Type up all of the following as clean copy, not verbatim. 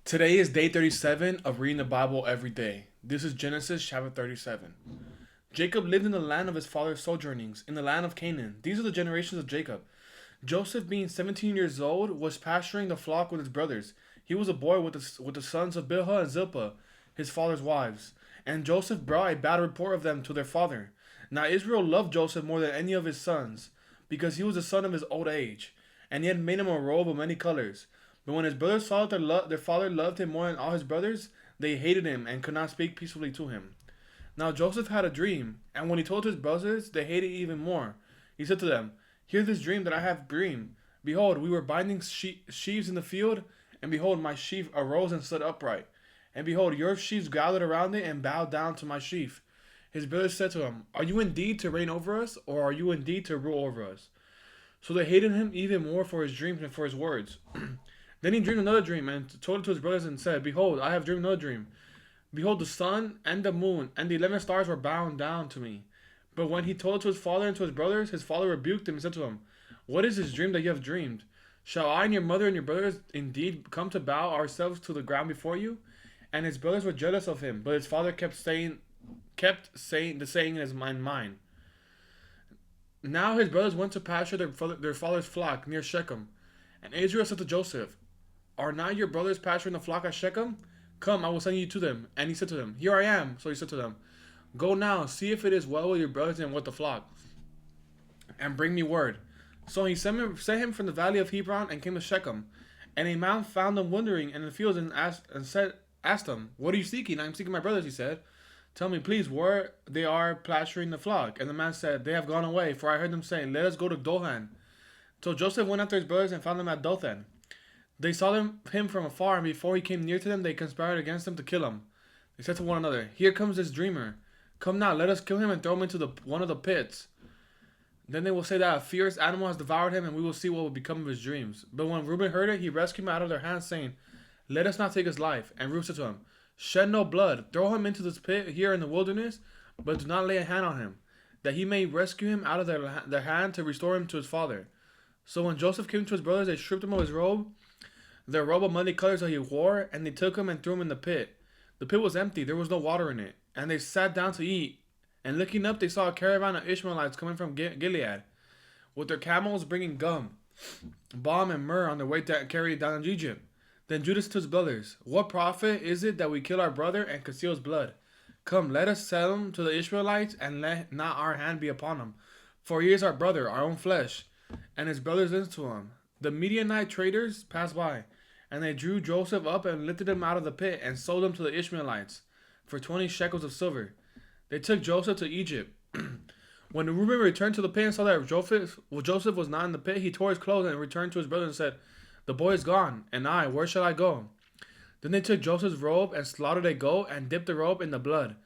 Today is day 37 of reading the Bible every day. This is Genesis chapter 37. Jacob lived in the land of his father's sojournings, in the land of Canaan. These are the generations of Jacob. Joseph, being 17 years old, was pasturing the flock with his brothers. He was a boy with the sons of Bilhah and Zilpah, his father's wives. And Joseph brought a bad report of them to their father. Now Israel loved Joseph more than any of his sons, because he was the son of his old age, and he had made him a robe of many colors. But when his brothers saw that their father loved him more than all his brothers, they hated him and could not speak peacefully to him. Now Joseph had a dream, and when he told his brothers, they hated it even more. He said to them, "Hear this dream that I have dreamed. Behold, we were binding sheaves in the field, and behold, my sheaf arose and stood upright. And behold, your sheaves gathered around it and bowed down to my sheaf." His brothers said to him, "Are you indeed to reign over us, or are you indeed to rule over us?" So they hated him even more for his dreams and for his words. Then he dreamed another dream and told it to his brothers and said, "Behold, I have dreamed another dream. Behold, the sun and the moon and the 11 stars were bound down to me." But when he told it to his father and to his brothers, his father rebuked him and said to him, "What is this dream that you have dreamed? Shall I and your mother and your brothers indeed come to bow ourselves to the ground before you?" And his brothers were jealous of him, but his father kept saying the saying in his mind. Now his brothers went to pasture their father's flock near Shechem. And Israel said to Joseph, "Are not your brothers pasturing the flock at Shechem? Come, I will send you to them." And he said to them, "Here I am." So he said to them, "Go now, see if it is well with your brothers and with the flock, and bring me word." So he sent him from the valley of Hebron and came to Shechem. And a man found them wandering in the fields and asked them, "What are you seeking?" "I am seeking my brothers," he said. "Tell me, please, where they are pasturing the flock." And the man said, "They have gone away, for I heard them saying, 'Let us go to Dothan.'" So Joseph went after his brothers and found them at Dothan. They saw him from afar, and before he came near to them, they conspired against him to kill him. They said to one another, "Here comes this dreamer. Come now, let us kill him and throw him into one of the pits. Then they will say that a fierce animal has devoured him, and we will see what will become of his dreams." But when Reuben heard it, he rescued him out of their hands, saying, "Let us not take his life." And Reuben said to him, "Shed no blood. Throw him into this pit here in the wilderness, but do not lay a hand on him, that he may rescue him out of their hand to restore him to his father." So when Joseph came to his brothers, they stripped him of his robe, their robe of many colors that he wore, and they took him and threw him in the pit. The pit was empty, there was no water in it. And they sat down to eat. And looking up, they saw a caravan of Ishmaelites coming from Gilead, with their camels bringing gum, balm, and myrrh on their way to carry it down to Egypt. Then Judah said to his brothers, "What profit is it that we kill our brother and conceal his blood? Come, let us sell him to the Ishmaelites, and let not our hand be upon him. For he is our brother, our own flesh." And his brothers listened to him. The Midianite traders passed by, and they drew Joseph up and lifted him out of the pit and sold him to the Ishmaelites for 20 shekels of silver. They took Joseph to Egypt. When Reuben returned to the pit and saw that Joseph was not in the pit, he tore his clothes and returned to his brothers and said, "The boy is gone, and where shall I go?" Then they took Joseph's robe and slaughtered a goat and dipped the robe in the blood.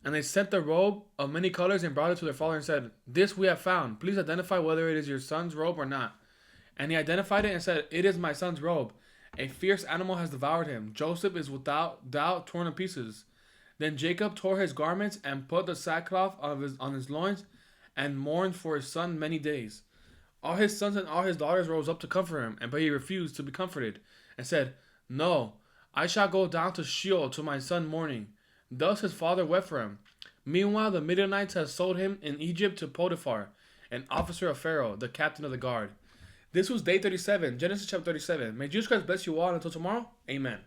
And they sent the robe of many colors and brought it to their father and said, "This we have found. Please identify whether it is your son's robe or not." And he identified it and said, "It is my son's robe. A fierce animal has devoured him. Joseph is without doubt torn to pieces." Then Jacob tore his garments and put the sackcloth on his loins and mourned for his son many days. All his sons and all his daughters rose up to comfort him, but he refused to be comforted and said, "No, I shall go down to Sheol to my son mourning." Thus his father wept for him. Meanwhile, the Midianites had sold him in Egypt to Potiphar, an officer of Pharaoh, the captain of the guard. This was day 37, Genesis chapter 37. May Jesus Christ bless you all until tomorrow. Amen.